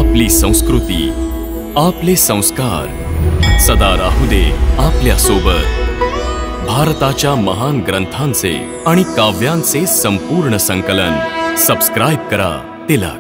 आपली संस्कृती, आपले संस्कार सदा राहू दे आपल्या सोबत. भारताच्या महान ग्रंथांचे आणि काव्यांचे संपूर्ण संकलन. सबस्क्राइब करा तिलक.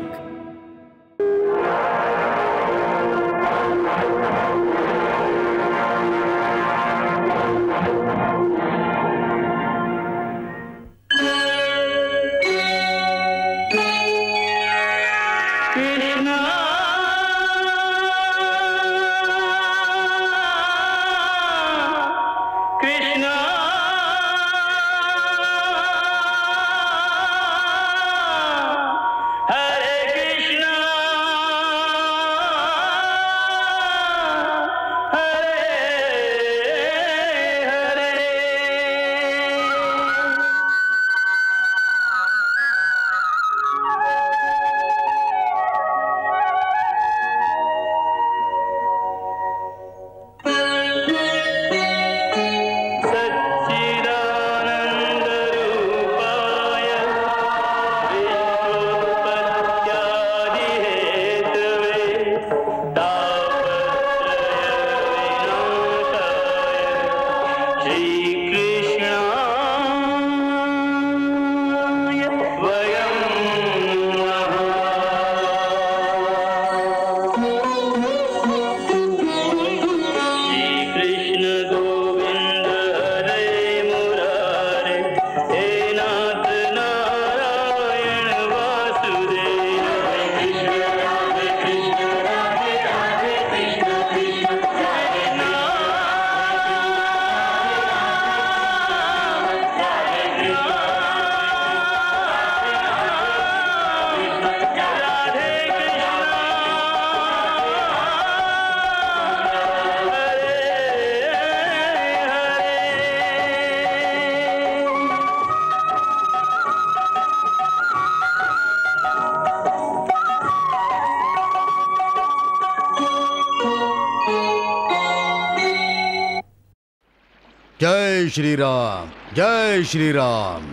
जय श्रीराम, जय श्रीराम.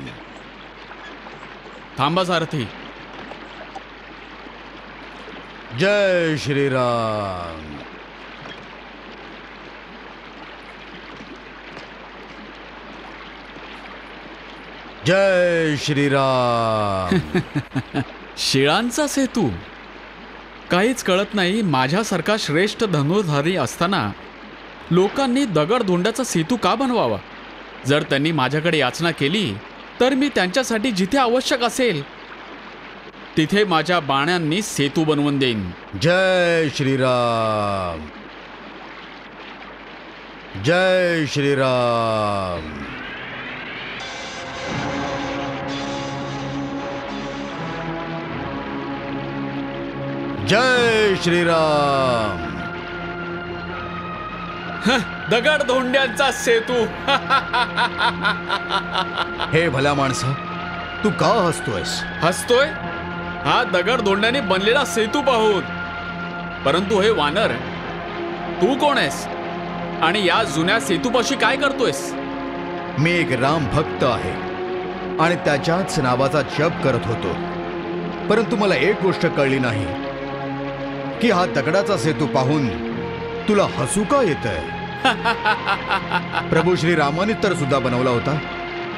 थांबा सारथी. जय श्रीराम. जय श्रीराम. शिळांचा सेतू. काहीच कळत नाही. माझ्यासारखा श्रेष्ठ धनुर्धारी असताना लोकांनी दगडधोंड्याचा सेतू का बनवावा? जर त्यांनी माझ्याकडे याचना केली तर मी त्यांच्यासाठी जिथे आवश्यक असेल तिथे माझ्या बाण्यांनी सेतू बनवून देईन. जय श्रीराम. जय श्रीराम. जय श्रीराम. दगडधोंड्यांचा सेतू. हे भल्या माणसा, तू का हसतोयस? हसतोय हा दगडधोंड्याने बनलेला सेतू पाहून. परंतु हे वानर, तू कोण आहेस आणि या जुन्या सेतूपाशी काय करतोयस? मी एक राम भक्त आहे आणि त्याच्याच नावाचा जप करत होतो. परंतु मला एक गोष्ट कळली नाही की हा दगडाचा सेतू पाहून तुला हसू का येतंय? प्रभू श्रीरामाने तर सुद्धा बनवला होता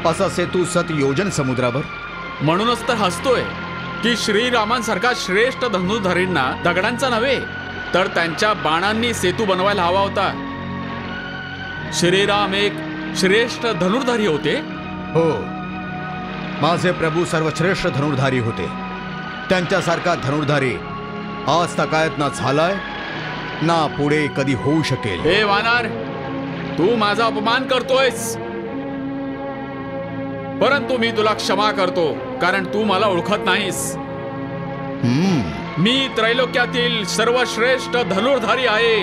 असा सेतू 7 योजन समुद्रावर. म्हणूनच तर हसतोय की श्रीरामांसारखा श्रेष्ठ धनुर्धारींना दगडांचा नव्हे तर त्यांच्या बाणांनी सेतू बनवायला हवा होता. श्रीराम एक श्रेष्ठ धनुर्धारी होते. हो, माझे प्रभू सर्वश्रेष्ठ धनुर्धारी होते. त्यांच्यासारखा धनुर्धारी आज तकायत ना झालाय ना पुढे कधी होऊ शकेल. हे वानर, तू माझा अपमान करतोयस. परंतु मी तुला क्षमा करतो कारण तू मला ओळखत नाहीस. मी त्रैलोक्यातील सर्वश्रेष्ठ धनुर्धारी आहे,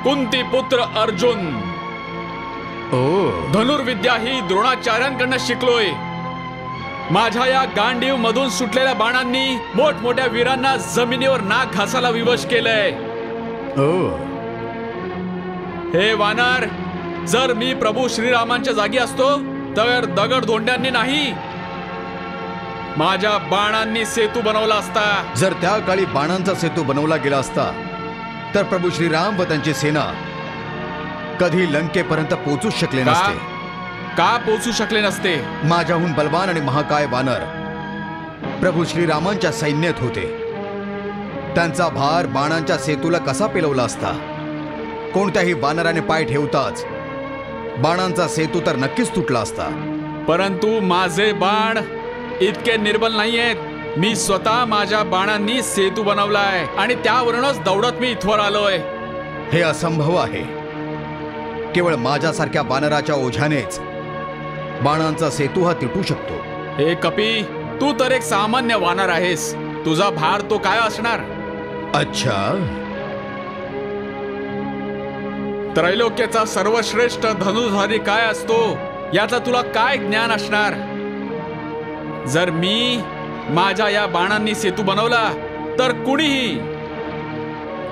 कुंती पुत्र अर्जुन. धनुर्विद्या ही द्रोणाचार्यांकडून शिकलोय. माझ्या या गांडीव मधून सुटलेल्या बाणांनी मोठमोठ्या वीरांना जमिनीवर नाक घासायला विवश केलंय. हे वानर, जर मी प्रभू श्रीरामांच्या जागी असतो तर दगडधोंड्यांनी नाही माझ्या बाणांनी सेतू बनवला असता. जर त्या काळी बाणांचा सेतू बनवला गेला असता तर प्रभू श्रीराम व त्यांची सेना कधी लंकेपर्यंत पोहोचूच शकले नसते. का पोहोचू शकले नसते? माझ्याहून बलवान आणि महाकाय वानर प्रभू श्रीरामांच्या सैन्यात होते. त्यांचा भार बाणांच्या सेतूला कसा पेलवला असता? कोणत्याही वानराने पाय ठेवताच बाणांचा सेतू तर नक्कीच तुटला असता. परंतु माझे बाण इतके निर्बल नाहीयेत. मी स्वतः माझ्या बाणांनी सेतू बनवलाय आणि त्यावरूनच दौडत मी इथवर आलोय. हे असंभव आहे. केवळ माझ्यासारख्या वानराच्या ओझ्यानेच बाणांचा सेतू हा तुटू शकतो. हे कपी, तू तर एक सामान्य वानर आहेस. तुझा भार तो काय असणार? अच्छा, त्रैलोक्याचा सर्वश्रेष्ठ धनुर्धारी काय असतो याचा तुला काय ज्ञान असणार? जर मी माझ्या या बाणांनी सेतू बनवला तर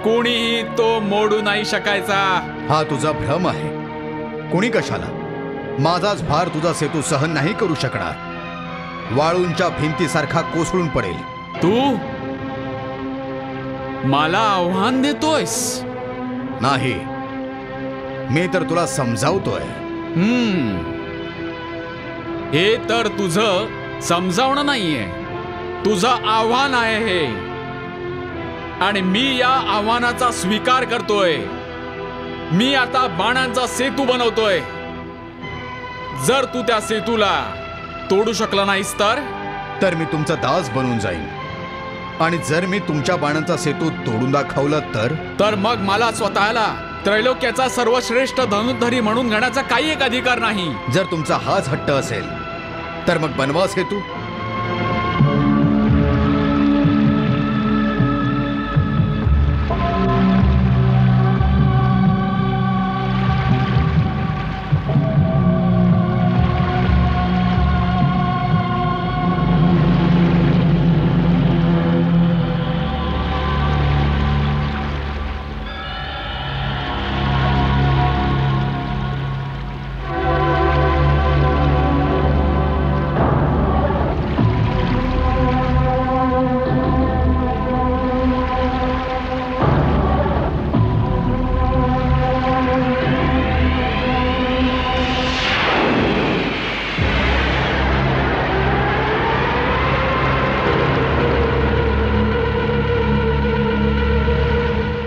कुणीही तो मोडू नाही शकायचा. हा तुझा भ्रम आहे. कुणी कशाला? माझाच भार तुझा सेतू सहन नाही करू शकणार. वाळूंच्या भिंतीसारखा कोसळून पडेल. तू मला आव्हान देतोयस? नाही, मी तर तुला समजावतोय. हे तर तुझं समजावणं नाहीये, तुझं आव्हान आहे हे. आणि मी या आव्हानाचा स्वीकार करतोय. मी आता बाणांचा सेतू बनवतोय. जर तू त्या सेतूला तोडू शकला नाहीस तर मी तुमचा दास बनून जाईन. आणि जर मी तुमच्या बाणांचा सेतू तोडून दाखवला तर मग मला स्वतःला त्रैलोक्याचा सर्वश्रेष्ठ धनुर्धारी म्हणून घेण्याचा काही एक अधिकार नाही. जर तुमचा हाच हट्ट असेल तर मग बनवा सेतू.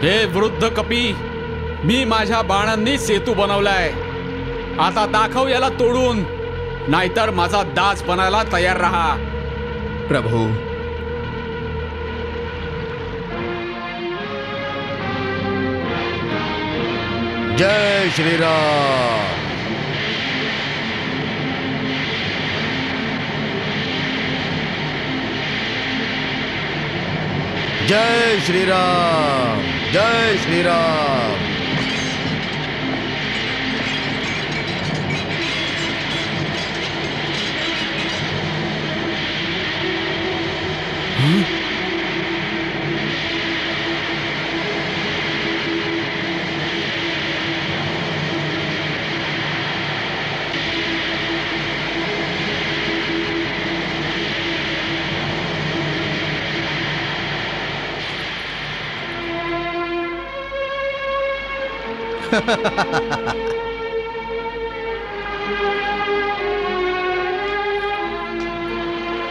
हे वृद्ध कपी, मी माझ्या बाणांनी सेतू बनवलाय. आता दाखव याला तोडून, नाहीतर माझा दास बनायला तयार रहा. प्रभू, जय श्रीराम. जय श्रीराम. जय श्रीराम.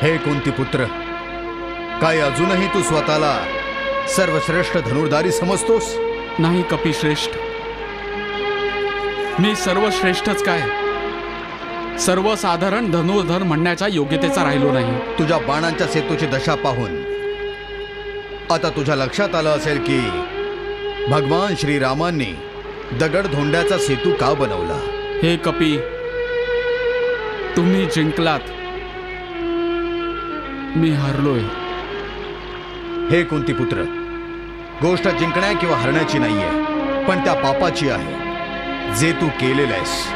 हे कुंतीपुत्र, काय अजूनही तू स्वतःला सर्वश्रेष्ठ धनुर्धारी समजतोस? नाही कपीश्रेष्ठ, मी सर्वश्रेष्ठच काय, सर्वसाधारण धनुर्धर म्हणण्याच्या योग्यतेचा राहिलो नाही. तुझ्या बाणांच्या सेतूची दशा पाहून आता तुझ्या लक्षात आलं असेल की भगवान श्रीरामांनी दगडधोंड्याचा सेतू का बनवला. हे कपी, तुम्ही जिंकलात, मी हरलोय. हे कुंतीपुत्र, गोष्ट जिंकण्या किंवा हरण्याची नाहीये, पण त्या पापाची आहे जे तू केलेलं आहेस.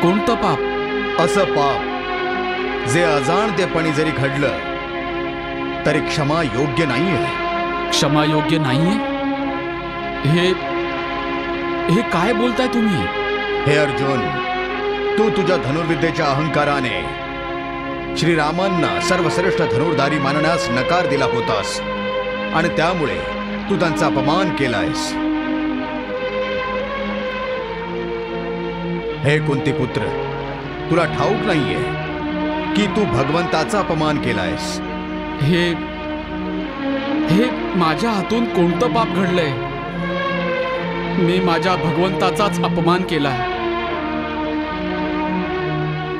कोणतं पाप? असं पाप जे अजाणतेपणी जरी घडलं तरी क्षमा योग्य नाहीये. क्षमा योग्य नाहीये? हे काय बोलताय तुम्ही? हे अर्जुन, तू तुझ्या धनुर्विद्येच्या अहंकाराने श्रीरामांना सर्वश्रेष्ठ धनुर्धारी मानण्यास नकार दिला होतास आणि त्यामुळे तू त्यांचा अपमान केलायस. हे कुंतीपुत्र, तुला ठाऊक नाहीये की तू भगवंताचा अपमान केलायस. हे माझ्या हातून कोणतं पाप घडलंय? मी माझ्या भगवंताचाच अपमान केला.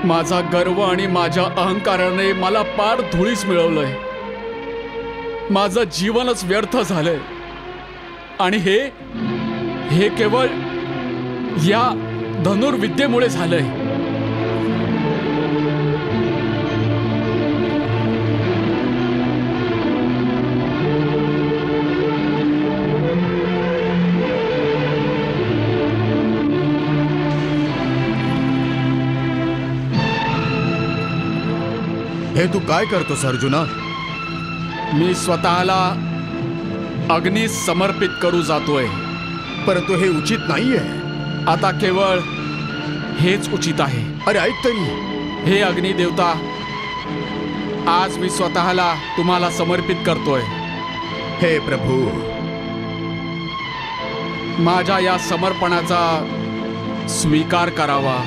माझा गर्व आणि माझ्या अहंकाराने मला पार धुळीस मिळवलंय. माझं जीवनच व्यर्थ झालंय आणि हे केवळ या धनुर्विद्येमुळे झालंय. हे तू काय करतोस अर्जुना? मी स्वतःला अग्नीस समर्पित करू जातोय. परंतु हे उचित नाहीये. आता केवळ हेच उचित आहे. अरे ऐक तरी. हे अग्निदेवता, आज मी स्वतःला तुम्हाला समर्पित करतोय. हे प्रभू, माझ्या या समर्पणाचा स्वीकार करावा.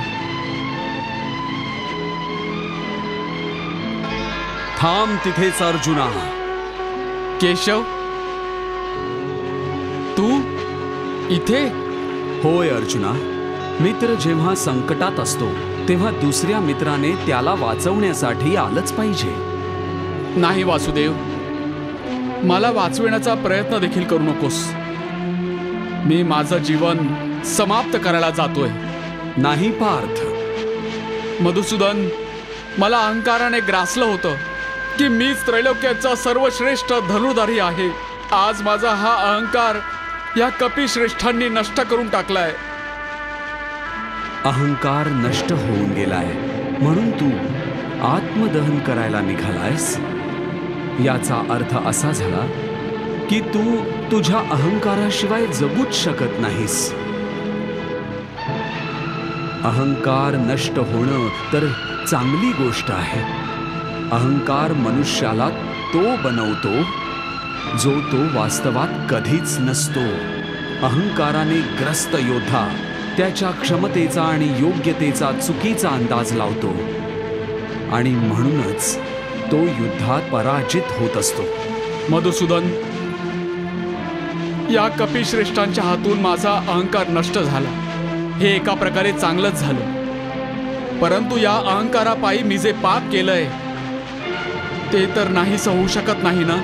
थांब तिथेच अर्जुना. केशव, तू इथे? होय अर्जुना, मित्र जेव्हा संकटात असतो तेव्हा दुसऱ्या मित्राने त्याला वाचवण्यासाठी आलंच पाहिजे. नाही वासुदेव, मला वाचविण्याचा प्रयत्न देखील करू नकोस. मी माझं जीवन समाप्त करायला जातोय. नाही पार्थ. मधुसूदन, मला अहंकाराने ग्रासलं होतं की मीच त्रैलोक्याचा सर्वश्रेष्ठ धनुर्धारी आहे. आज माझा हा अहंकार या कपिश्रेष्ठांनी नष्ट करून टाकलाय. अहंकार नष्ट होऊन गेलाय म्हणून तू आत्मदहन करायला निघालायस. याचा अर्थ असा झाला की तू तुझ्या अहंकाराशिवाय जगूच शकत नाहीस. अहंकार नष्ट होणं तर चांगली गोष्ट आहे. अहंकार मनुष्याला तो बनवतो जो तो वास्तवात कधीच नसतो. अहंकाराने ग्रस्त योद्धा त्याच्या क्षमतेचा आणि योग्यतेचा चुकीचा अंदाज लावतो आणि म्हणूनच तो युद्धात पराजित होत असतो. मधुसूदन, या कपिश्रेष्ठांच्या हातून माझा अहंकार नष्ट झाला. हे एका प्रकारे चांगलंच झालं. परंतु या अहंकारापायी मी जे पाप केलंय ते तर नाहीच होऊ शकत नाही ना,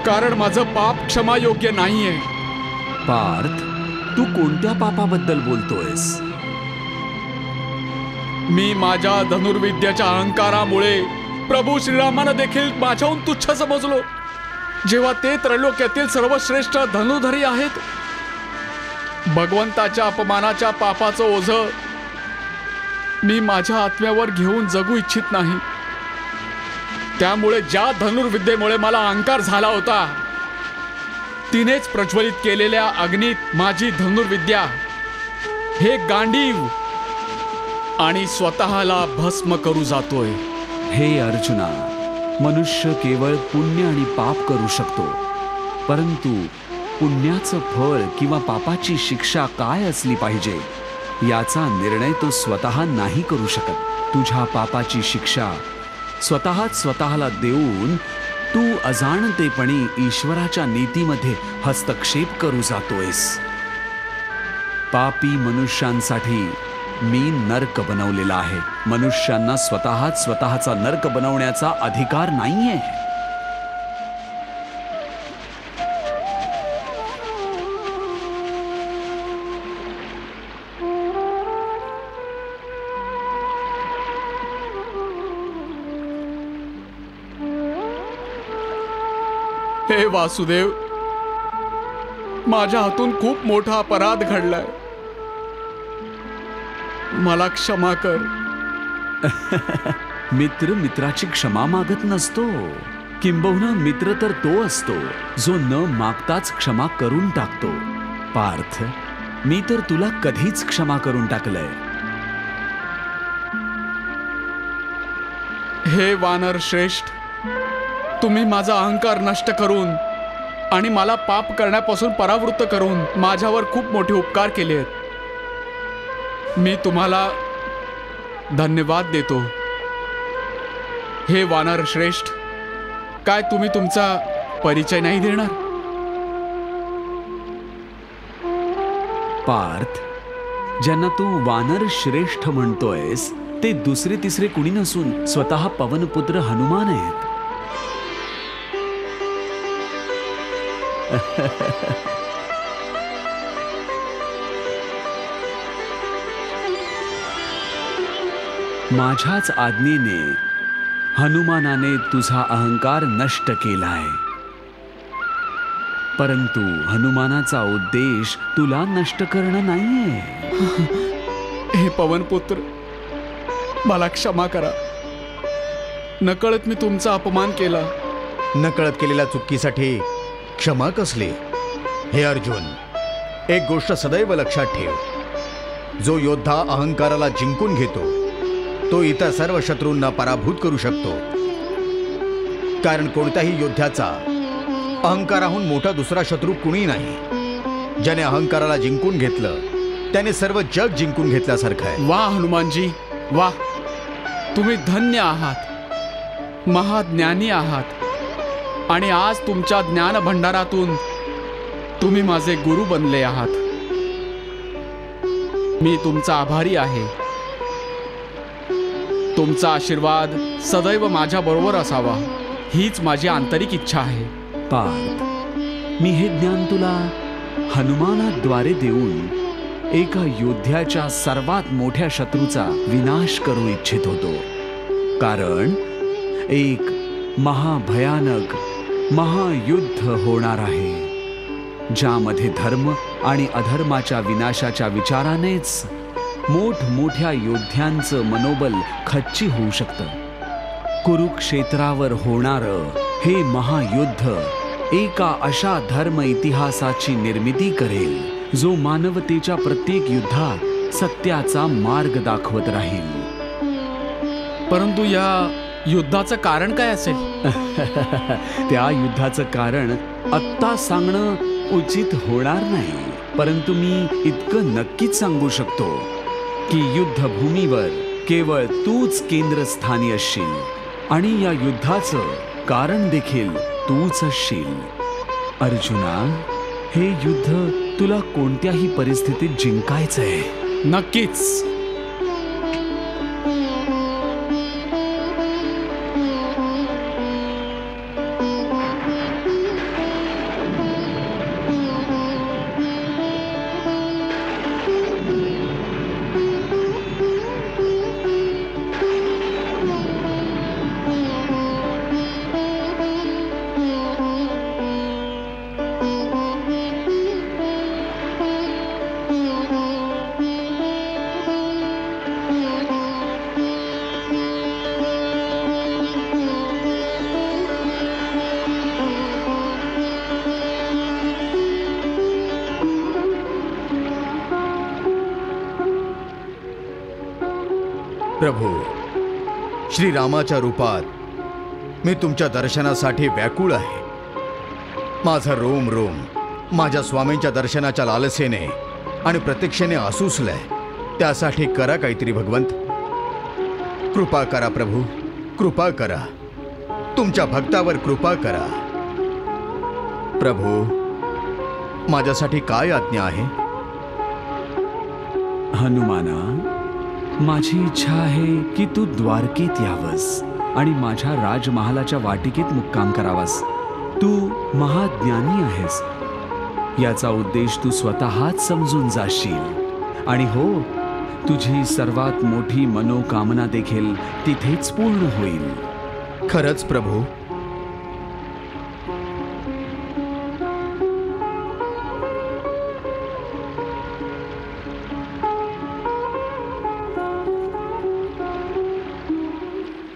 कारण माझं पाप क्षमायोग्य नाहीये. पार्थ, तू कोणत्या पापाबद्दल बोलतोयस? मी माझ्या धनुर्विद्याच्या अहंकारामुळे प्रभू श्रीरामांना देखील माझ्याहून तुच्छ समजलो, जेव्हा ते त्रैलोक्यातील सर्वश्रेष्ठ धनुर्धारी आहेत. भगवंताच्या अपमानाच्या पापाचं ओझं मी माझ्या आत्म्यावर घेऊन जगू इच्छित नाही. त्यामुळे ज्या धनुर्विद्येमुळे मला अहंकार झाला होता तिनेच प्रज्वलित केलेल्या अग्नीत माझी धनुर्विद्या, हे गांडीव आणि स्वतःला भस्म करू जातोय. हे अर्जुना, मनुष्य केवळ पुण्य आणि पाप करू शकतो, परंतु पुण्याचं फळ किंवा पापाची शिक्षा काय असली पाहिजे याचा निर्णय तो स्वतः नाही करू शकत. तुझ्या पापाची शिक्षा स्वतःला देऊन तू अजाणतेपणी ईश्वराच्या नीतीमध्ये हस्तक्षेप करू जातोयस. पापी मनुष्यांसाठी मी नरक बनवलेला आहे. मनुष्यांना स्वतःचा नरक बनवण्याचा अधिकार नाहीये. हे वासुदेव, माझ्या हातून खूप मोठा अपराध घडलाय. मला क्षमा कर. मित्र मित्राची क्षमा मागत नसतो. किंबहुना मित्र तर तो असतो जो न मागताच क्षमा करून टाकतो. पार्थ, मी तर तुला कधीच क्षमा करून टाकलंय. हे वानर श्रेष्ठ, तुम्ही माझा अहंकार नष्ट करून आणि मला पाप करण्यापासून परावृत्त करून माझ्यावर खूप मोठे उपकार केले आहेत. मी तुम्हाला धन्यवाद देतो. हे वानर श्रेष्ठ, काय तुम्ही तुमचा परिचय नाही देणार? पार्थ, ज्यांना तू वानर श्रेष्ठ म्हणतोयस ते दुसरे तिसरे कुणी नसून स्वतः पवनपुत्र हनुमान आहेत. माझ्याच आज्ञेने हनुमानाने तुझा अहंकार नष्ट केलाय. परंतु हनुमानाचा उद्देश तुला नष्ट करणं नाहीये. हे पवनपुत्र, मला क्षमा करा. नकळत मी तुमचा अपमान केला. नकळत केलेल्या चुकीसाठी क्षमा कसली? हे अर्जुन, एक गोष्ट सदैव लक्षात ठेव. जो योद्धा अहंकाराला जिंकून घेतो तो इतर सर्व शत्रूंना पराभूत करू शकतो. कारण कोणत्याही योद्ध्याचा अहंकाराहून मोठा दुसरा शत्रू कुणी नाही. ज्याने अहंकाराला जिंकून घेतलं त्याने सर्व जग जिंकून घेतल्यासारखं आहे. वा हनुमानजी, वा. तुम्ही धन्य आहात, महाज्ञानी आहात. आणि आज तुमच्या ज्ञान भंडारातून तुम्ही माझे गुरु बनले आहात. मी तुमचा आभारी आहे. तुमचा आशीर्वाद सदैव माझ्या बरोबर असावा हीच माझी आंतरिक इच्छा आहे. पार्थ, मी हे ज्ञान तुला हनुमानाद्वारे देऊन एका योद्ध्याच्या सर्वात मोठ्या शत्रूचा विनाश करू इच्छित होतो. कारण एक महाभयानक महायुद्ध होणार आहे ज्यामध्ये धर्म आणि अधर्माच्या विनाशाच्या विचारानेच मोठमोठ्या योद्ध्यांचं मनोबल खच्ची होऊ शकतं. कुरुक्षेत्रावर होणारं हे महायुद्ध एका अशा धर्म इतिहासाची निर्मिती करेल जो मानवतेच्या प्रत्येक युद्धात सत्याचा मार्ग दाखवत राहील. परंतु या युद्धाचं कारण काय असेल? त्या युद्धाचं कारण आत्ता सांगणं उचित होणार नाही. परंतु मी इतकं नक्कीच सांगू शकतो की युद्धभूमीवर केवळ तूच केंद्रस्थानी असशील आणि या युद्धाचं कारण देखील तूच असशील. अर्जुना, हे युद्ध तुला कोणत्याही परिस्थितीत जिंकायचंय. नक्कीच. प्रभू, श्रीरामाच्या रूपात मी तुमच्या दर्शनासाठी व्याकुळ आहे. माझा रोम रोम माझ्या स्वामींच्या दर्शनाच्या लालसेने आणि प्रतीक्षेने आसूसलंय. त्यासाठी करा काहीतरी भगवंत. कृपा करा प्रभू, कृपा करा. तुमच्या भक्तावर कृपा करा. प्रभू, माझ्यासाठी काय आज्ञा आहे? हनुमाना, माझी इच्छा आहे की तू द्वारकेत यावस आणि माझ्या राजमहालाच्या वाटिकेत मुक्काम करावास. तू महाज्ञानी आहेस याचा उद्देश तू स्वतःच समजून जाशील. आणि हो, तुझी सर्वात मोठी मनोकामना देखील तिथेच पूर्ण होईल. खरंच प्रभू?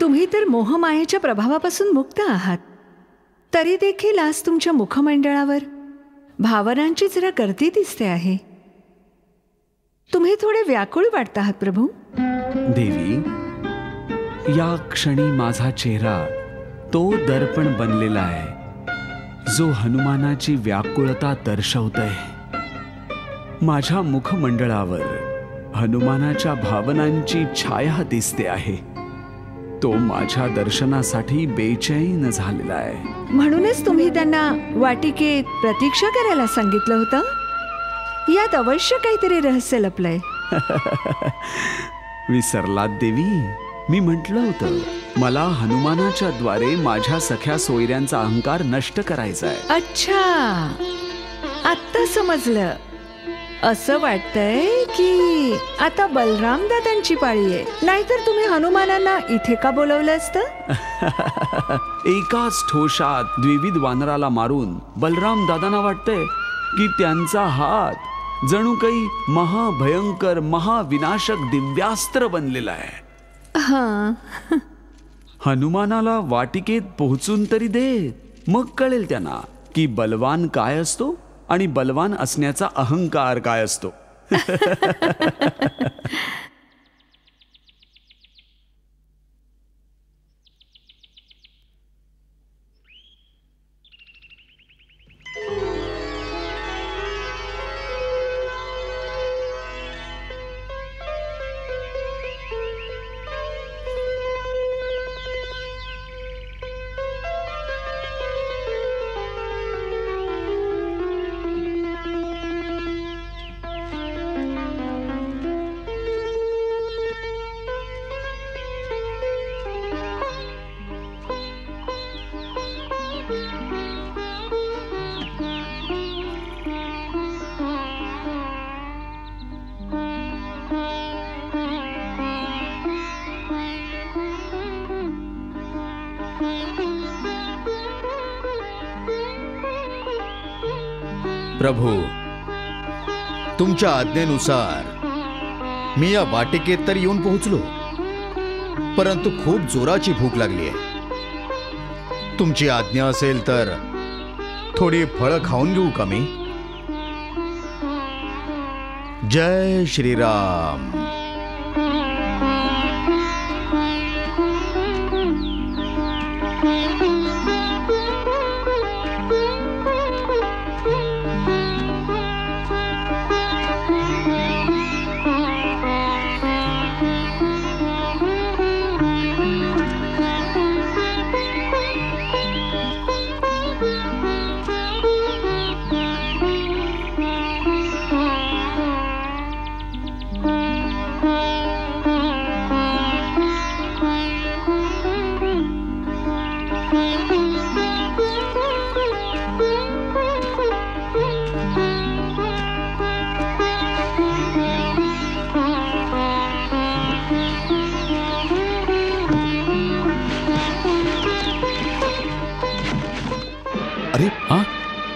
तुम्ही तर मोहमायेच्या प्रभावापासून मुक्त आहात. तरी देखील आज तुमच्या मुखमंडळावर भावनांची जरा गर्दी दिसते आहे. तुम्ही थोडे व्याकुळ वाटत आहात प्रभू. देवी, या क्षणी माझा चेहरा तो दर्पण बनलेला आहे जो हनुमानाची व्याकुळता दर्शवतोय. माझ्या मुखमंडळावर हनुमानाच्या भावनांची छाया दिसते आहे. तो माझ्या दर्शनासाठी बेचैन झालेला आहे. म्हणूनच तुम्ही त्यांना वाटिकेत प्रतीक्षा करायला सांगितलं होतं. यात अवश्य काहीतरी रहस्य लपलंय. विसरलात देवी, मी म्हटलं होतं मला हनुमानाच्या द्वारे माझ्या सख्या सोयऱ्यांचा अहंकार नष्ट करायचा आहे. अच्छा, आत्ता समजलं. असं वाटतंय की आता बलराम दादांची पाळी आहे. नाहीतर तुम्ही हनुमानांना इथे का बोलवलं असतं? एकाच ठोशात द्विविध वानराला मारून बलराम दादांना वाटतंय की त्यांचा हात जणू काही महाभयंकर महाविनाशक दिव्यास्त्र बनलेला आहे. हा, हनुमानाला वाटिकेत पोहोचून तरी दे, मग कळेल त्यांना की बलवान काय असतो आणि बलवान असण्याचा अहंकार काय असतो. प्रभू, तुमच्या आज्ञेनुसार मी या वाटिकेत तर येऊन पोहोचलो, परंतु खूप जोराची भूक लागली आहे. तुमची आज्ञा असेल तर थोडी फळं खाऊन घेऊ का मी? जय श्रीराम.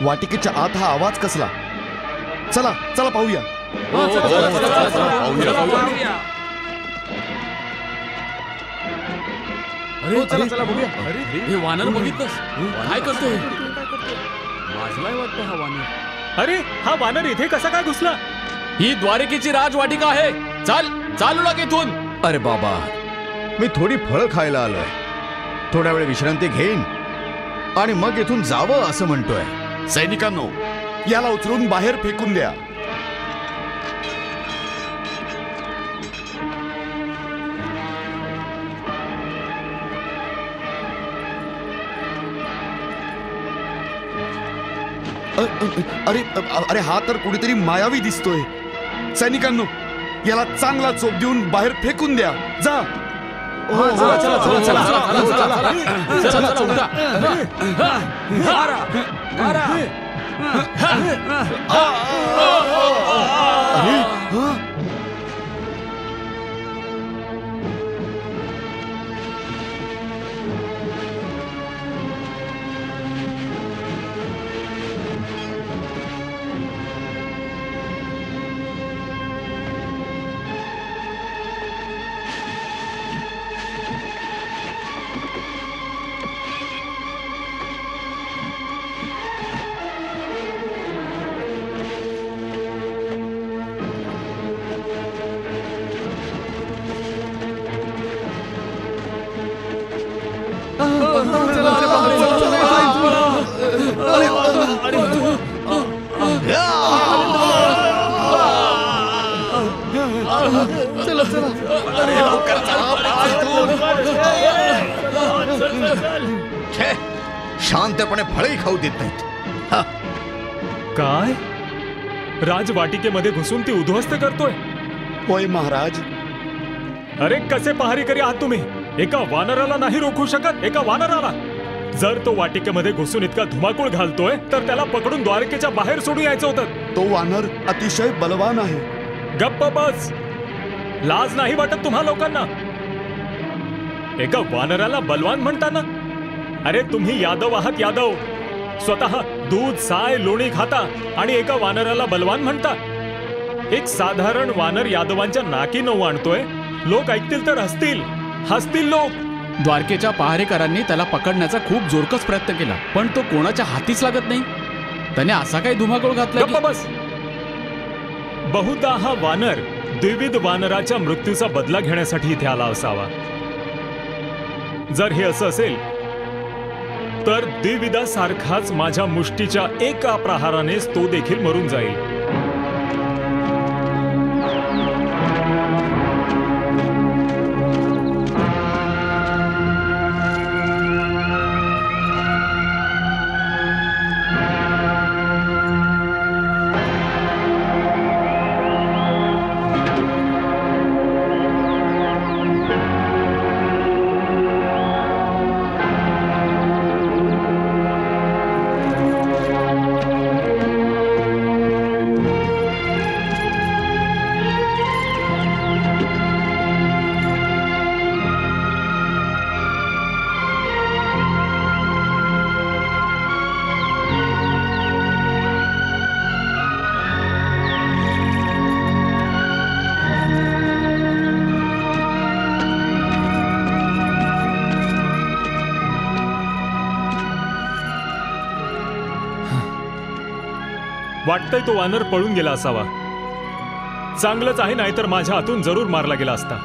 वाटिकेच्या आत हा आवाज कसला? चला चला पाहूया. हे वानर बघितलंस काय करतोय? माझलाही वाटतं हा वानर. अरे, हा वानर इथे कसा काय घुसला? ही द्वारकेची राजवाटिका आहे. चालू लाग इथून. अरे बाबा, मी थोडी फळं खायला आलोय. थोड्या वेळ विश्रांती घेईन आणि मग इथून जावं असं म्हणतोय. सैनिकांनो, याला उचलून बाहेर फेकून द्या. अरे अरे, हा तर कुठेतरी मायावी दिसतोय. सैनिकांनो, याला चांगला चोप देऊन बाहेर फेकून द्या. जा. अरे लवकर छे, शांतपणे फळही खाऊ देत नाहीत. हा, काय राजवाटिकेमध्ये घुसून ती उद्ध्वस्त करतोय? होय महाराज. अरे कसे पहारेकरी आहात तुम्ही? एका वानराला नाही रोखू शकत, एका वानराला. जर तो वाटिकेमध्ये घुसून इतका धुमाकूळ घालतोय तर त्याला पकडून द्वारकेच्या बाहेर सोडून यायचं होतं. तो वानर अतिशय बलवान आहे. गप्प बस. लाज नाही वाटत तुम्हा लोकांना? एका वानराला बलवान म्हणताना? अरे तुम्ही यादव आहात, यादव. स्वतः दूध, साय, लोणी खाता आणि एका वानराला बलवान म्हणता? एक साधारण वानर यादवांच्या नाकी नऊ आणतोय. लोक ऐकतील तर हसतील लोक. द्वारकेच्या पहारेकरांनी त्याला पकडण्याचा खूप जोरकस प्रयत्न केला, पण तो कोणाच्या हातीच लागत नाही. त्याने असा काही धुमाकूळ घातला. गप्प बस. बहुधा हा वानर द्विविध वानराच्या मृत्यूचा बदला घेण्यासाठी इथे आला असावा. जर हे असं असेल तर द्विविधासारखाच माझ्या मुष्टीच्या एका प्रहारानेच तो देखील मरून जाईल. वाटतंय तो वानर पळून गेला असावा. चांगलंच आहे, नाहीतर माझ्या हातून जरूर मारला गेला असता.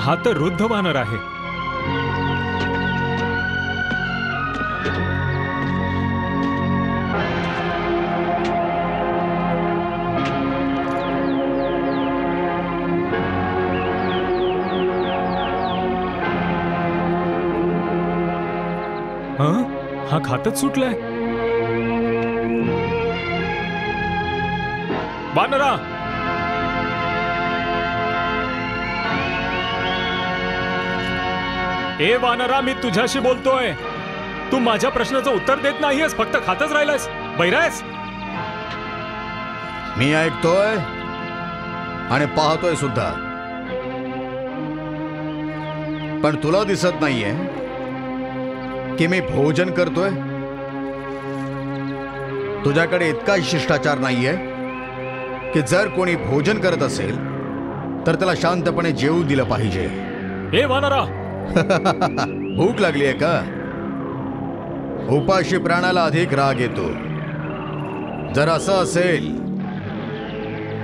हा तर वृद्ध वानर आहे. हा खातच सुटलाय. वानरा, ए वानरा, मी तुझ्याशी बोलतोय. तू माझ्या प्रश्नाचं उत्तर देत नाहीयेस, फक्त खातच राहिलायस. बैरायस? मी ऐकतोय आणि पाहतोय सुद्धा, पण तुला दिसत नाहीये की मी भोजन करतोय. तुझ्याकडे इतका शिष्टाचार नाहीये की जर कोणी भोजन करत असेल तर त्याला शांतपणे जेवू दिलं पाहिजे. ए वानरा, भूक लागली आहे का? उपाशी प्राण्याला अधिक राग येतो. जर असं असेल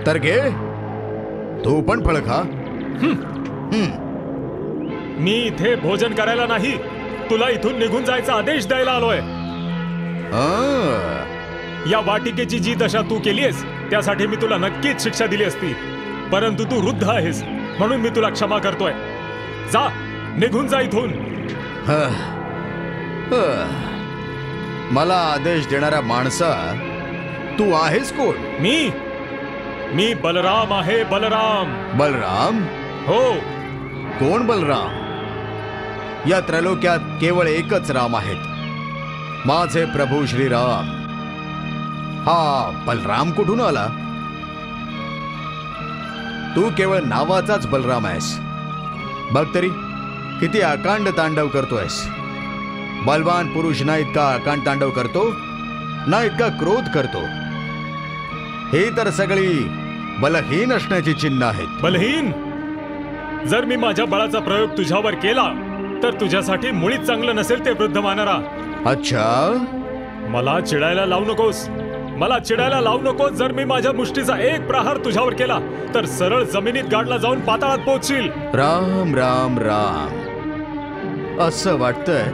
तर घे, तू पण फळ खा. मी इथे भोजन करायला नाही, तुला इथून निघून जायचा आदेश द्यायला आलोय. या वाटिकेची जी दशा तू केलीयस त्यासाठी मी तुला नक्कीच शिक्षा दिली असती, परंतु तू वृद्ध आहेस म्हणून मी तुला क्षमा करतोय. जा, निघून जा इथून. मला आदेश देणारा माणसा तू आहेस कोण? मी बलराम आहे. बलराम. बलराम? हो. कोण बलराम? या त्रैलोक्यात केवळ एकच राम आहेत, माझे प्रभू श्रीराम. हा बलराम कुठून आला? तू केवळ नावाचाच बलराम आहेस. बघ तरी किती आकांड तांडव करतोयस. बलवान पुरुष ना इतका आकांड तांडव करतो ना इतका क्रोध करतो. हे तर सगळी बलहीन असण्याची चिन्ह आहेत. बलहीन? जर मी माझ्या बळाचा प्रयोग तुझ्यावर केला तर तुझ्यासाठी मुळीच चांगलं नसेल ते वृद्ध वानरा. अच्छा, मला चिडायला लावू नकोस. मला चिडायला लावू नकोस. जर मी माझ्या मुष्टीचा एक प्रहार तुझ्यावर केला तर सरळ जमिनीत गाडला जाऊन पाताळात पोहोचशील. राम राम राम. असं वाटतंय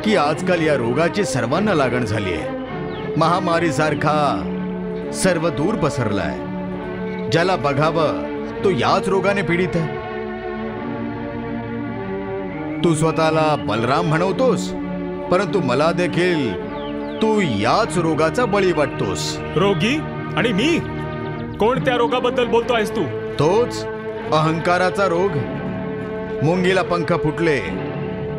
की आजकाल या रोगाची सर्वांना लागण झाली आहे. महामारी सारखा सर्व दूर पसरलाय. ज्याला बघावं तो याच रोगाने पीडित आहे. तू स्वतःला बलराम म्हणवतोस, परंतु मला देखील तू याच रोगाचा बळी वाटतोस. रोगी? आणि मी? कोणत्या रोगाबद्दल बोलतो आहेस तू? तोच अहंकाराचा रोग. मुंगीला पंख फुटले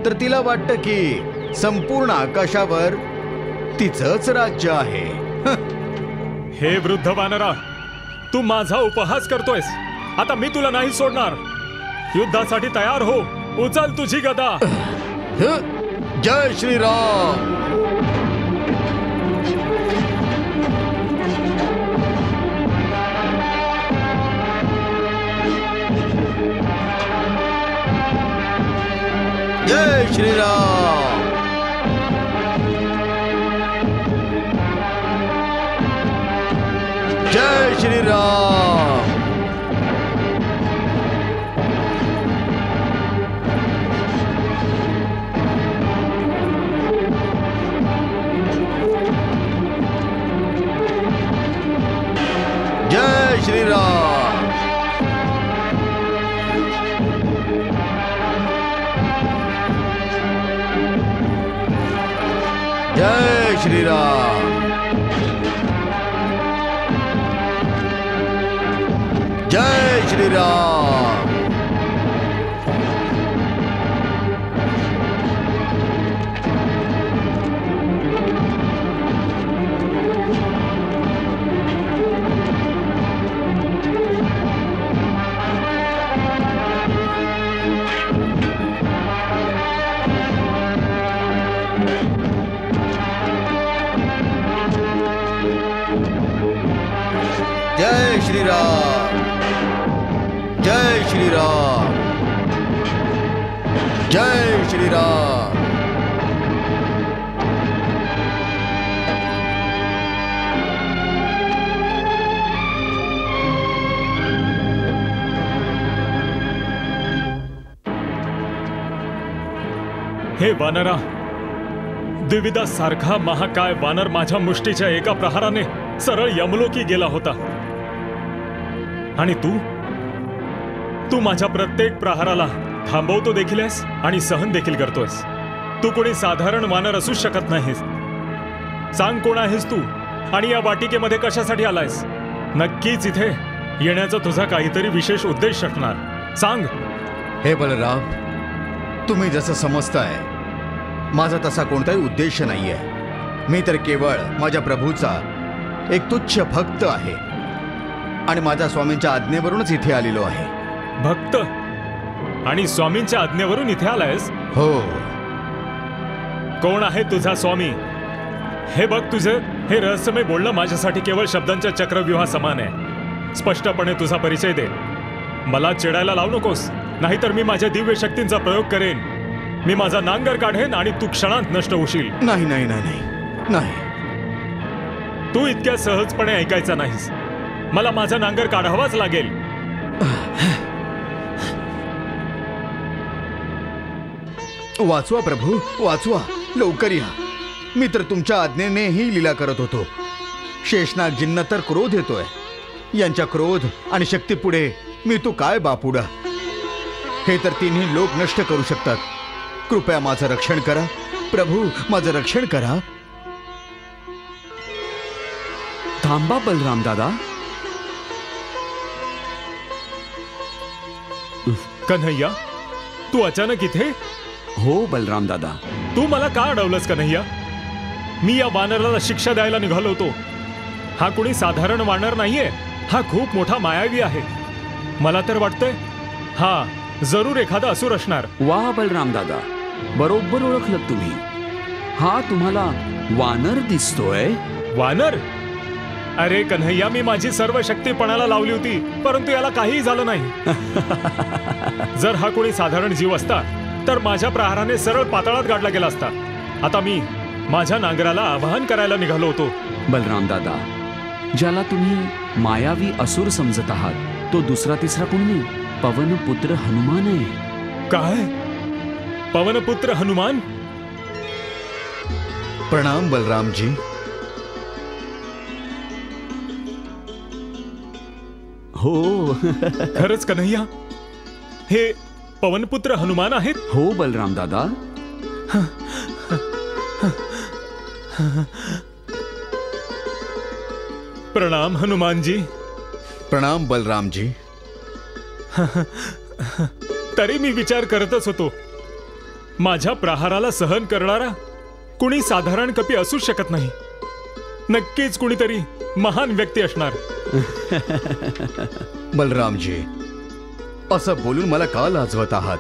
तर तिला वाटतं की संपूर्ण आकाशावर तिचंच राज्य आहे. हे वृद्ध वानरा, तू माझा उपहास करतोयस. आता मी तुला नाही सोडणार. युद्धासाठी तयार हो. उचल तुझी गदा. जय श्रीराम. जय श्रीराम. जय श्रीराम. जय श्रीराम. जय श्रीराम. जय श्रीराम. जय श्रीराम. जय श्रीराम. जय श्रीराम. हे वानरा, द्विविदा सारखा महाकाय वानर माझ्या मुष्टीच्या एका प्रहाराने सरळ यमलोकी गेला होता. आणि तू माझ्या प्रत्येक प्रहाराला थांबवतो देखील आहेस आणि सहन देखील करतोयस. तू कोणी साधारण वानर असू शकत नाहीस. सांग, कोण आहेस तू आणि या वाटिकेमध्ये कशासाठी आलायस? नक्कीच इथे येण्याचा तुझा काहीतरी विशेष उद्देश असणार. सांग. हे बलराम, तुम्ही जसं समजताय माझा तसा कोणताही उद्देश नाहीये. मी तर केवळ माझ्या प्रभूचा एक तुच्छ भक्त आहे आणि माझ्या स्वामींच्या आज्ञेवरूनच इथे आलेलो आहे. भक्त आणि स्वामींच्या आज्ञेवरून इथे आलायस? हो. कोण आहे तुझा स्वामी? हे बघ, तुझे हे रहस्यमय बोलणं माझ्यासाठी केवळ शब्दांच्या चक्रव्यूहा समान आहे. स्पष्टपणे तुझा परिचय दे. मला चिडायला लावू नकोस, नाहीतर मी माझ्या दिव्य शक्तींचा प्रयोग करेन. मी माझा नांगर काढेन आणि तू क्षणात नष्ट होशील. नाही नाही नाही नाही नाही. तू इतक्या सहजपणे ऐकायचा नाहीस. मला माझा नांगर काढावाच लागेल. वाचवा प्रभू, वाचवा. लवकर या. मी तर तुमच्या आज्ञेने ही लीला करत होतो. शेषनागजींना तर क्रोध येतोय. यांच्या क्रोध आणि शक्तीपुढे मी तू काय बापुडा. हे तर तिन्ही लोक नष्ट करू शकतात. कृपया माझं रक्षण करा प्रभू, माझं रक्षण करा. थांबा बलराम दादा. कन्हैया, तू अचानक इथे? हो बलराम दादा. तू मला का अडवलंस कन्हैया? मी या वानराला शिक्षा द्यायला निघालो होतो. हा कोणी साधारण वानर नाहीये, हा खूप मोठा मायावी आहे. मला तर वाटतंय हा जरूर एखादा असुर असणार. वा बलराम दादा, बरोबर ओळखलं तुम्ही. हा तुम्हाला वानर दिसतोय. वानर? अरे कन्हैया, मी माझी सर्व शक्ती पणाला लावली होती, परंतु याला काहीही झालं नाही. जर हा कोणी साधारण जीव असता तर माझ्या प्रहाराने सरळ पाताळात गाडला गेला असता. आता मी माझ्या नांगराला आवाहन करायला निघालो होतो. बलराम दादा, ज्याला तुम्ही मायावी असुर समजत आहात तो दुसरा तिसरा कोणी नाही, पवनपुत्र हनुमान आहे. काय? पवनपुत्र हनुमान? प्रणाम बलरामजी. हो. खरंच कन्हैया, हे पवनपुत्र हनुमान आहेत? हो बलराम दादा. प्रणाम हनुमानजी. प्रणाम बलरामजी. तरी मी विचार करतच होतो, माझ्या प्रहाराला सहन करणारा कुणी साधारण कपी असू शकत नाही. नक्कीच कुणीतरी महान व्यक्ती असणार. बलरामजी, असं बोलून मला का लाजवत आहात?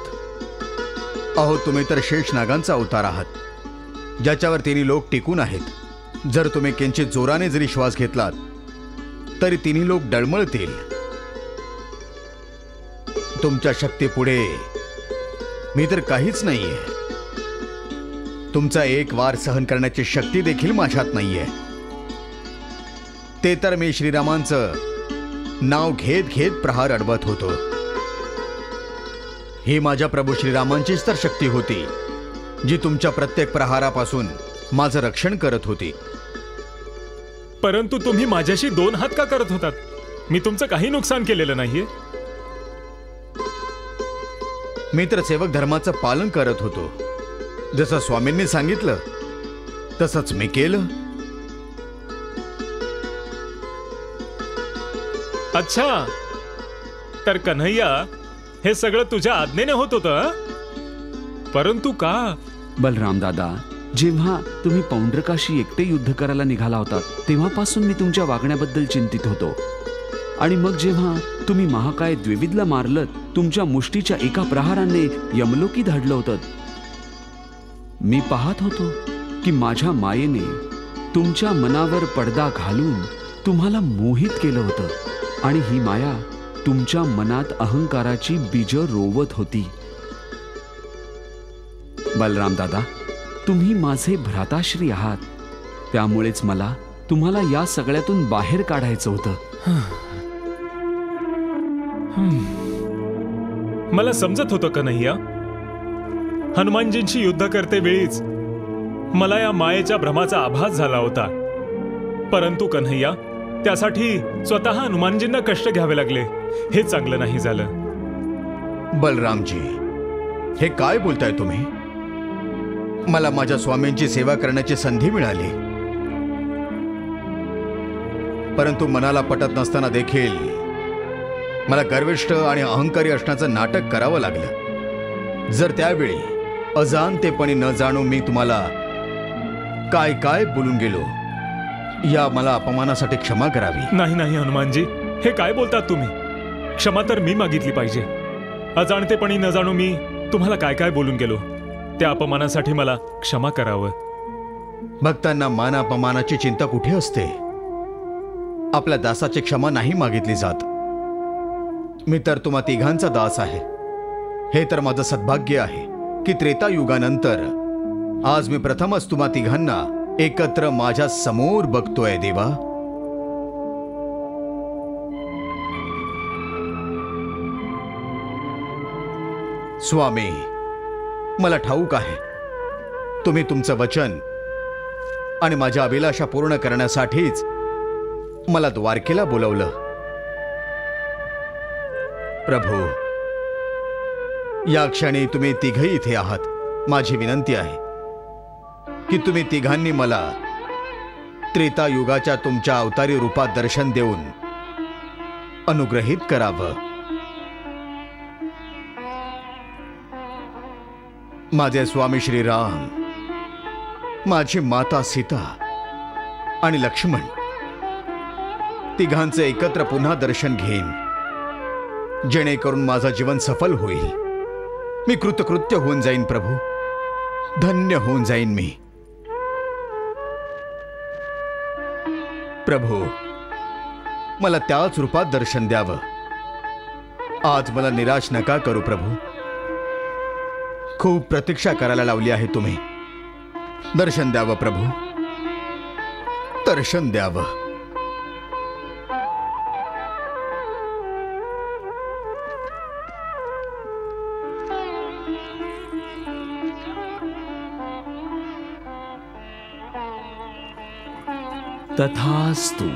अहो, तुम्ही तर शेष नागांचा अवतार आहात, ज्याच्यावर तिन्ही लोक टिकून आहेत. जर तुम्ही किंचित जोराने जरी श्वास घेतलात तरी तिन्ही लोक डळमळतील. तुमच्या शक्तीपुढे मी तर काहीच नाहीये. तुमचा एक वार सहन करण्याची शक्ती देखील माझ्यात नाहीये. ते तर मी श्रीरामांचं नाव घेत घेत प्रहार अडवत होतो. ही माझ्या प्रभू श्रीरामांचीच तर शक्ती होती, जी तुमच्या प्रत्येक प्रहारापासून माझं रक्षण करत होती. परंतु तुम्ही माझ्याशी दोन हात का करत होतात? मी तुमचं काही नुकसान केलेलं नाहीये. मी तर सेवक धर्माचं पालन करत होतो. जसं स्वामींनी सांगितलं तसंच मी केलं. अच्छा, तर कन्हैया, हे सगळं तुझ्या आज्ञेने होत होतं? परंतु का? बलराम दादा, जेव्हा तुम्ही पौंड्रकाशी एकटे युद्ध करायला निघाला होता तेव्हापासून मी तुमच्या वागण्याबद्दल चिंतित होतो. आणि मग जेव्हा तुम्ही महाकाय द्विविदला मारलं, तुमच्या मुष्टीच्या एका प्रहाराने यमलोकी धाडलं होतं, मी पाहत होतो की माझ्या मायेने तुमच्या मनावर पडदा घालून तुम्हाला मोहित केलं होतं. आणि ही माया तुमच्या मनात अहंकाराची बीज रोवत होती. बलराम दादा, तुम्ही माझे भ्राताश्री आहात, त्यामुळेच मला तुम्हाला या सगळ्यातून बाहेर काढायचं होतं. मला समजत होतं कन्हैया, हनुमानजींशी युद्ध करते वेळीच मला या मायेच्या भ्रमाचा आभास झाला होता. परंतु कन्हैया, त्यासाठी स्वतः हनुमानजींना कष्ट घ्यावे लागले. हे चांगलं नाही झालं. बलरामजी, हे काय बोलताय तुम्ही? मला माझ्या स्वामींची सेवा करण्याची संधी मिळाली, परंतु मनाला पटत नसताना देखील मला गर्विष्ठ आणि अहंकारी असण्याचं नाटक करावं लागलं. जर त्यावेळी अजाणतेपणे न जाणू मी तुम्हाला काय काय बोलून गेलो, या मला अपमानासाठी क्षमा करावी. नाही नाही हनुमानजी, हे काय बोलतात तुम्ही? क्षमा तर मी मागितली पाहिजे. अजाणतेपणी न जाणू मी तुम्हाला काय काय बोलून गेलो, त्या अपमानासाठी मला क्षमा करावं. भक्तांना मान अपमानाची चिंता कुठे असते? आपल्या दासाची क्षमा नाही मागितली जात. मी तर तुम्हा तिघांचा दास आहे. हे तर माझं सद्भाग्य आहे की त्रेतायुगानंतर आज मी प्रथमच तुम्हा तिघांना एकत्र माझ्या समोर बघतोय. देवा, स्वामी, मला ठाऊक आहे तुम्ही तुमचं वचन आणि माझ्या अभिलाषा पूर्ण करण्यासाठीच मला द्वारकेला बोलवलं. प्रभू, या क्षणी तुम्ही तिघही इथे आहात. माझी विनंती आहे की तुम्ही तिघांनी मला त्रेतायुगाच्या तुमच्या अवतारी रूपात दर्शन देऊन अनुग्रहित करावं. माझे स्वामी श्रीराम, माझी माता सीता आणि लक्ष्मण तिघांचे एकत्र पुन्हा दर्शन घेईन, जेणेकरून माझं जीवन सफल होईल. मी कृतकृत्य होऊन जाईन प्रभू, धन्य होऊन जाईन मी. प्रभू, मला त्याच रूपात दर्शन द्यावं. आज मला निराश नका करू प्रभू. खूप प्रतीक्षा करायला लावली आहे तुम्ही. दर्शन द्यावं प्रभू, दर्शन द्यावं. तथास्तु.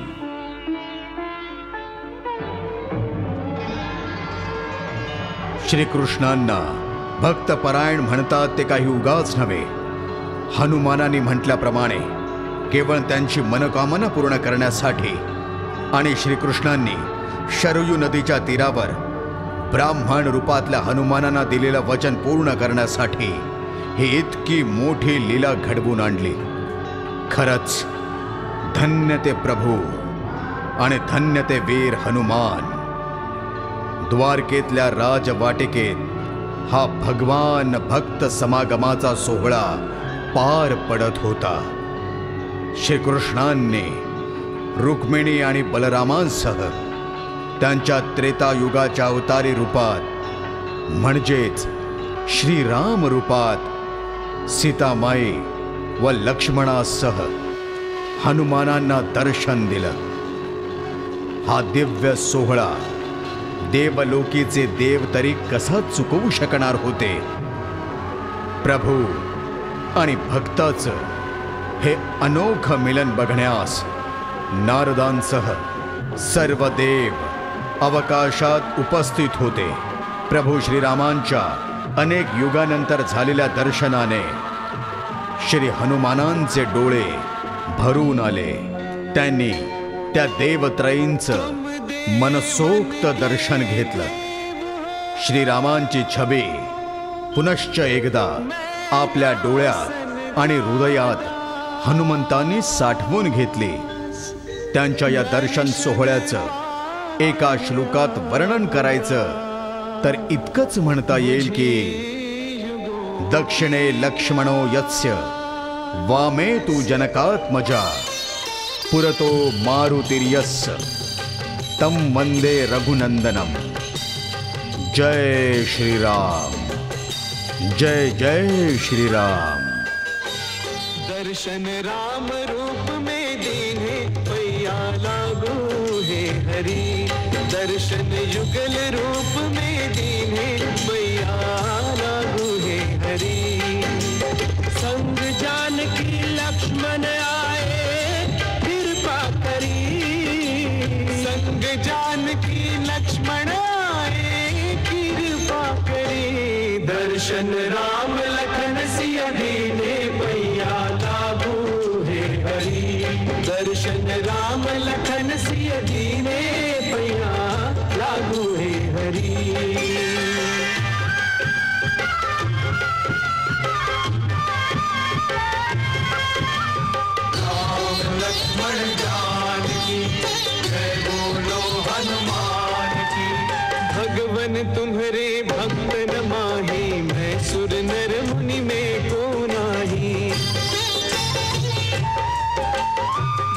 श्रीकृष्णांना भक्तपरायण म्हणतात ते काही उगाच नव्हे. हनुमानाने म्हटल्याप्रमाणे केवळ त्यांची मनोकामना पूर्ण करण्यासाठी आणि श्रीकृष्णांनी शरयू नदीच्या तीरावर ब्राह्मण रूपातल्या हनुमानांना दिलेलं वचन पूर्ण करण्यासाठी ही इतकी मोठी लीला घडवून आणली. खरंच धन्य ते प्रभू आणि धन्य ते वीर हनुमान. द्वारकेतल्या राजवाटिकेत हा भगवान भक्त समागमाचा सोहळा पार पडत होता. श्रीकृष्णांनी रुक्मिणी आणि बलरामांसह त्यांच्या त्रेतायुगाच्या अवतारी रूपात म्हणजेच श्रीराम रूपात सीतामाई व लक्ष्मणासह हनुमानांना दर्शन दिलं. हा दिव्य सोहळा देवलोकीचे देव तरी कसा चुकवू शकणार होते. प्रभू आणि भक्ताचं हे अनोखं मिलन बघण्यास नारदांसह सर्व देव अवकाशात उपस्थित होते. प्रभू श्रीरामांच्या अनेक युगानंतर झालेल्या दर्शनाने श्री हनुमानांचे डोळे भरून आले. त्यांनी त्या देवत्रयींचं मनसोक्त दर्शन घेतलं. श्रीरामांची छबी पुनश्च एकदा आपल्या डोळ्यात आणि हृदयात हनुमंतांनी साठवून घेतली. त्यांच्या या दर्शन सोहळ्याचं एका श्लोकात वर्णन करायचं तर इतकंच म्हणता येईल की दक्षिणे लक्ष्मणो यस्य वामे तू जनकात्मजा पुरतो मारुतिर्यस्य तम वंदे रघुनंदनम. जय श्रीराम, जय जय श्रीराम. दर्शन राम रूप में दीने पैया लागू है हरि. दर्शन युगल रूप में दीने पैया लागू है हरि. संग जानकी लक्ष्मण आए कृपा करी. संग जानकी लक्ष्मण आए कृपा करी. दर्शन राम लखन सिया दीने पैया लागू है हरि. दर्शन राम लखन सिया दीने पैया लागू है हरि. लक्ष्मण जानकी जय बोलो हनुमान की. भगवन तुम्हारे भक्त न माही. मैं सुर नर मुनि में को नाही.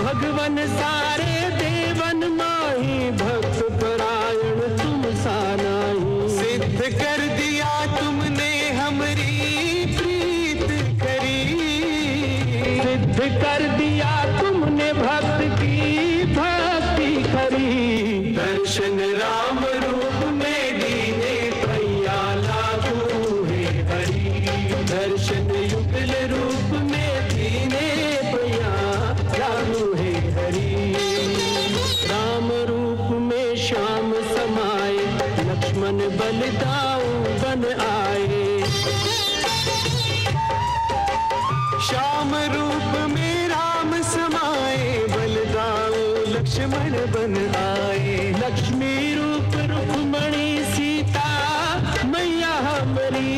भगवन सारे देवन माही. भक्त परायण तुम सा नाही. सिद्ध कर दिया तुमने हमारी प्रीत करी. सिद्ध कर दिया तुमने भक्त की भक्ति करी. दर्शन राम रूप में दीने पैया लागू है हरि. दर्शन युगल रूप में दीने पैया लागू है हरि. राम रूप में श्याम समाए. लक्ष्मण बलदाऊ बन आए. श्याम रूप में राम समाए. बलदाऊ लक्ष्मण बन आए. लक्ष्मी रूप रुक्मणी सीता मैया हमारी.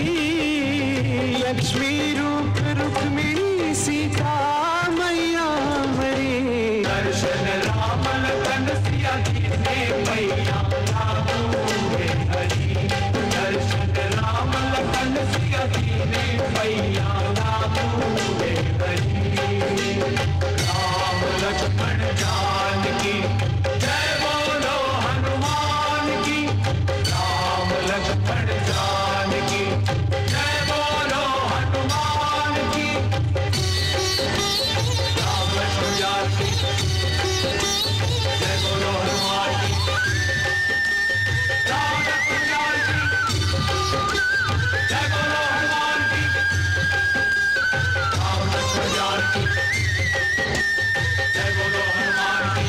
लक्ष्मी रूप रुक्मिणी सीता मैया हमारी. दर्शन राम लखन सिया पैया लागू दे हरी। राम लक्ष्मण जानकी जय बोलो हनुमान की। राम लक्ष्मण जानकी जय बोलो हनुमान की। राम लक्ष्मण जानकी जय बोलो हनुमान की। राम लक्ष्मण जानकी जय बोलो हनुमान की। राम लक्ष्मण जानकी जय बोलो हनुमान की।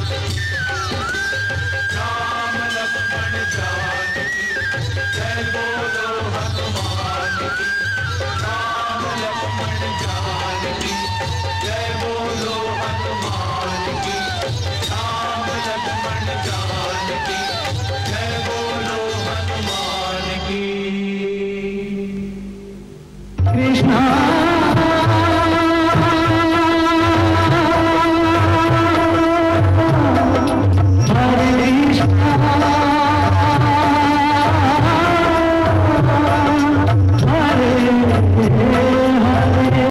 राम लक्ष्मण जानकी जय बोलो हनुमान की। राम लक्ष्मण जानकी